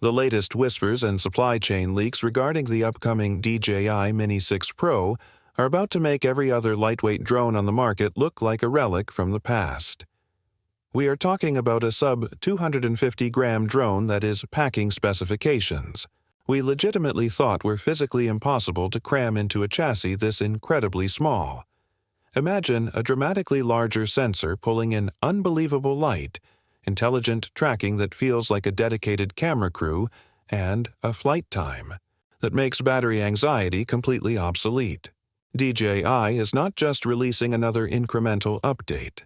The latest whispers and supply chain leaks regarding the upcoming DJI Mini 6 Pro are about to make every other lightweight drone on the market look like a relic from the past. We are talking about a sub-250-gram drone that is packing specifications we legitimately thought were physically impossible to cram into a chassis this incredibly small. Imagine a dramatically larger sensor pulling in unbelievable light, intelligent tracking that feels like a dedicated camera crew, and a flight time that makes battery anxiety completely obsolete. DJI is not just releasing another incremental update.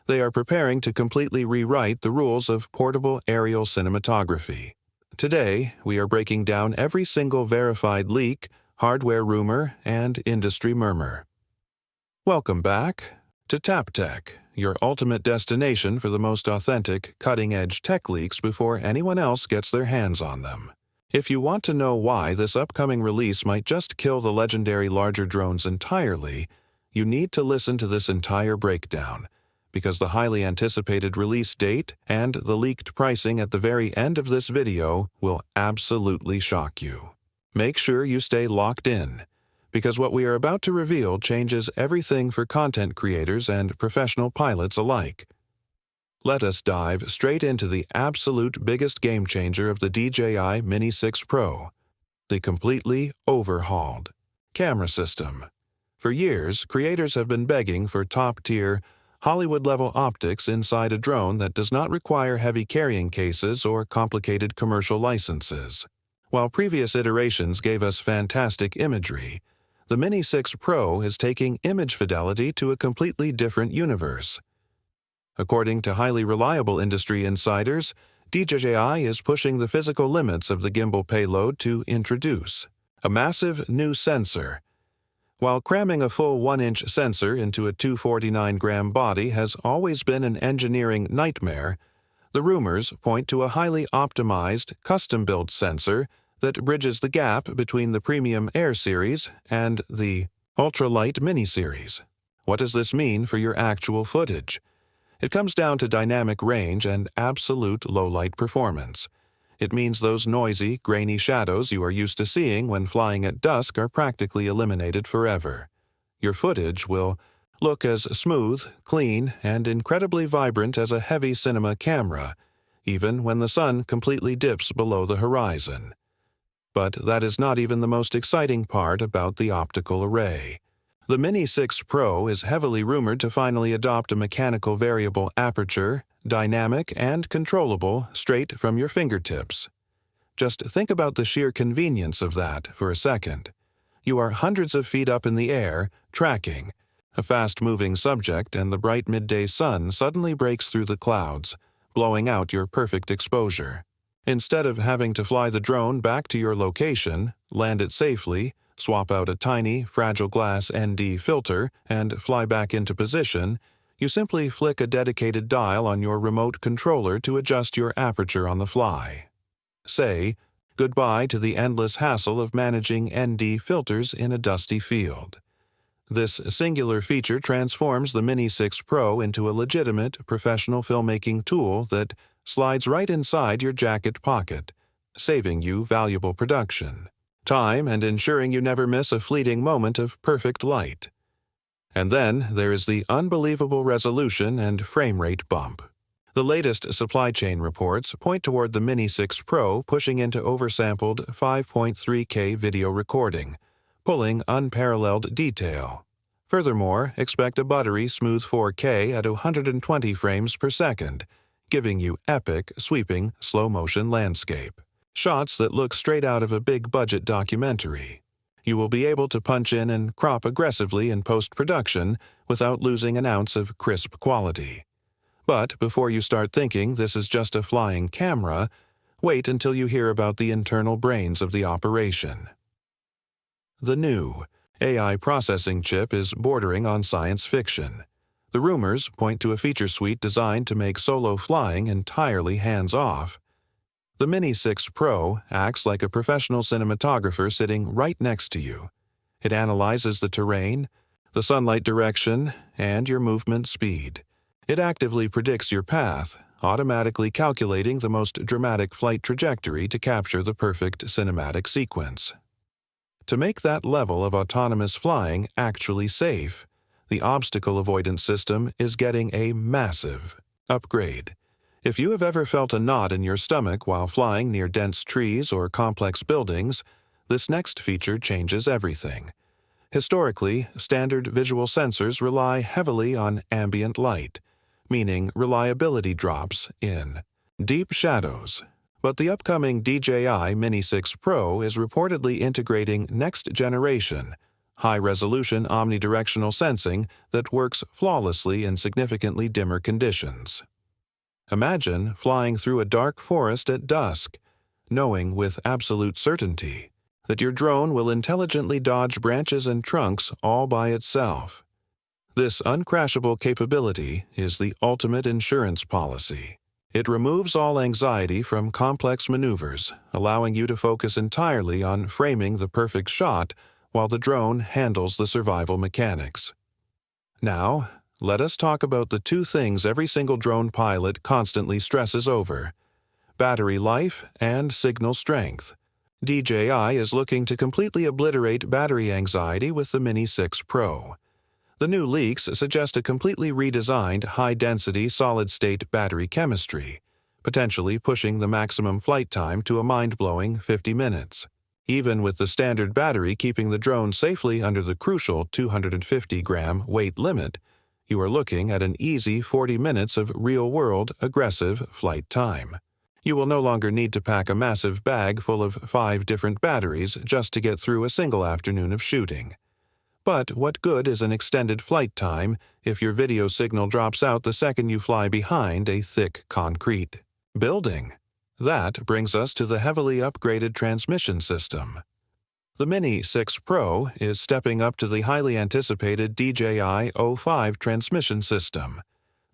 They are preparing to completely rewrite the rules of portable aerial cinematography. Today, we are breaking down every single verified leak, hardware rumor, and industry murmur. Welcome back to TapTech, your ultimate destination for the most authentic, cutting-edge tech leaks before anyone else gets their hands on them. If you want to know why this upcoming release might just kill the legendary larger drones entirely, you need to listen to this entire breakdown, because the highly anticipated release date and the leaked pricing at the very end of this video will absolutely shock you. Make sure you stay locked in, because what we are about to reveal changes everything for content creators and professional pilots alike. Let us dive straight into the absolute biggest game changer of the DJI Mini 6 Pro, the completely overhauled camera system. For years, creators have been begging for top-tier, Hollywood-level optics inside a drone that does not require heavy carrying cases or complicated commercial licenses. While previous iterations gave us fantastic imagery, the Mini 6 Pro is taking image fidelity to a completely different universe. According to highly reliable industry insiders, DJI is pushing the physical limits of the gimbal payload to introduce a massive new sensor. While cramming a full 1-inch sensor into a 249-gram body has always been an engineering nightmare, the rumors point to a highly optimized, custom-built sensor that bridges the gap between the Premium Air series and the Ultralight Mini series. What does this mean for your actual footage? It comes down to dynamic range and absolute low-light performance. It means those noisy, grainy shadows you are used to seeing when flying at dusk are practically eliminated forever. Your footage will look as smooth, clean, and incredibly vibrant as a heavy cinema camera, even when the sun completely dips below the horizon. But that is not even the most exciting part about the optical array. The Mini 6 Pro is heavily rumored to finally adopt a mechanical variable aperture, dynamic and controllable straight from your fingertips. Just think about the sheer convenience of that for a second. You are hundreds of feet up in the air, tracking. A fast-moving subject and the bright midday sun suddenly breaks through the clouds, blowing out your perfect exposure. Instead of having to fly the drone back to your location, land it safely, swap out a tiny, fragile glass ND filter, and fly back into position, you simply flick a dedicated dial on your remote controller to adjust your aperture on the fly. Say goodbye to the endless hassle of managing ND filters in a dusty field. This singular feature transforms the Mini 6 Pro into a legitimate, professional filmmaking tool that slides right inside your jacket pocket, saving you valuable production time and ensuring you never miss a fleeting moment of perfect light. And then there is the unbelievable resolution and frame rate bump. The latest supply chain reports point toward the Mini 6 Pro pushing into oversampled 5.3K video recording, pulling unparalleled detail. Furthermore, expect a buttery smooth 4K at 120 frames per second, giving you epic, sweeping, slow-motion landscape. Shots that look straight out of a big-budget documentary. You will be able to punch in and crop aggressively in post-production without losing an ounce of crisp quality. But before you start thinking this is just a flying camera, wait until you hear about the internal brains of the operation. The new AI processing chip is bordering on science fiction. The rumors point to a feature suite designed to make solo flying entirely hands-off. The Mini 6 Pro acts like a professional cinematographer sitting right next to you. It analyzes the terrain, the sunlight direction, and your movement speed. It actively predicts your path, automatically calculating the most dramatic flight trajectory to capture the perfect cinematic sequence. To make that level of autonomous flying actually safe, the obstacle avoidance system is getting a massive upgrade. If you have ever felt a knot in your stomach while flying near dense trees or complex buildings, this next feature changes everything. Historically, standard visual sensors rely heavily on ambient light, meaning reliability drops in deep shadows. But the upcoming DJI Mini 6 Pro is reportedly integrating next-generation, high-resolution omnidirectional sensing that works flawlessly in significantly dimmer conditions. Imagine flying through a dark forest at dusk, knowing with absolute certainty that your drone will intelligently dodge branches and trunks all by itself. This uncrashable capability is the ultimate insurance policy. It removes all anxiety from complex maneuvers, allowing you to focus entirely on framing the perfect shot while the drone handles the survival mechanics. Now, let us talk about the two things every single drone pilot constantly stresses over: battery life and signal strength. DJI is looking to completely obliterate battery anxiety with the Mini 6 Pro. The new leaks suggest a completely redesigned high-density solid-state battery chemistry, potentially pushing the maximum flight time to a mind-blowing 50 minutes. Even with the standard battery keeping the drone safely under the crucial 250-gram weight limit, you are looking at an easy 40 minutes of real-world, aggressive flight time. You will no longer need to pack a massive bag full of 5 different batteries just to get through a single afternoon of shooting. But what good is an extended flight time if your video signal drops out the second you fly behind a thick concrete building? That brings us to the heavily upgraded transmission system. The Mini 6 Pro is stepping up to the highly anticipated DJI O5 transmission system.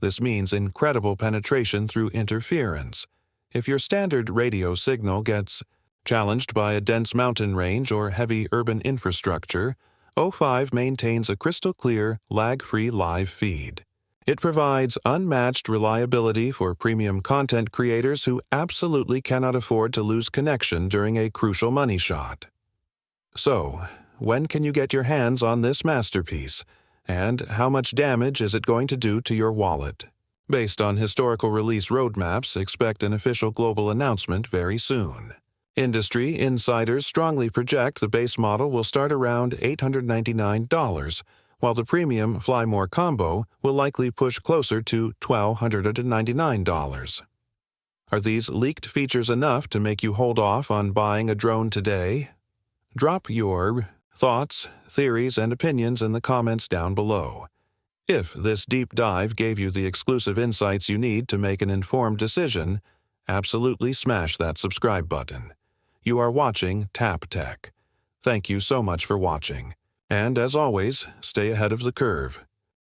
This means incredible penetration through interference. If your standard radio signal gets challenged by a dense mountain range or heavy urban infrastructure, O5 maintains a crystal-clear, lag-free live feed. It provides unmatched reliability for premium content creators who absolutely cannot afford to lose connection during a crucial money shot. So, when can you get your hands on this masterpiece, and how much damage is it going to do to your wallet? Based on historical release roadmaps, expect an official global announcement very soon. Industry insiders strongly project the base model will start around $899, while the premium Fly More combo will likely push closer to $1,299. Are these leaked features enough to make you hold off on buying a drone today? Drop your thoughts, theories, and opinions in the comments down below. If this deep dive gave you the exclusive insights you need to make an informed decision, absolutely smash that subscribe button. You are watching Tap Tech. Thank you so much for watching. And as always, stay ahead of the curve.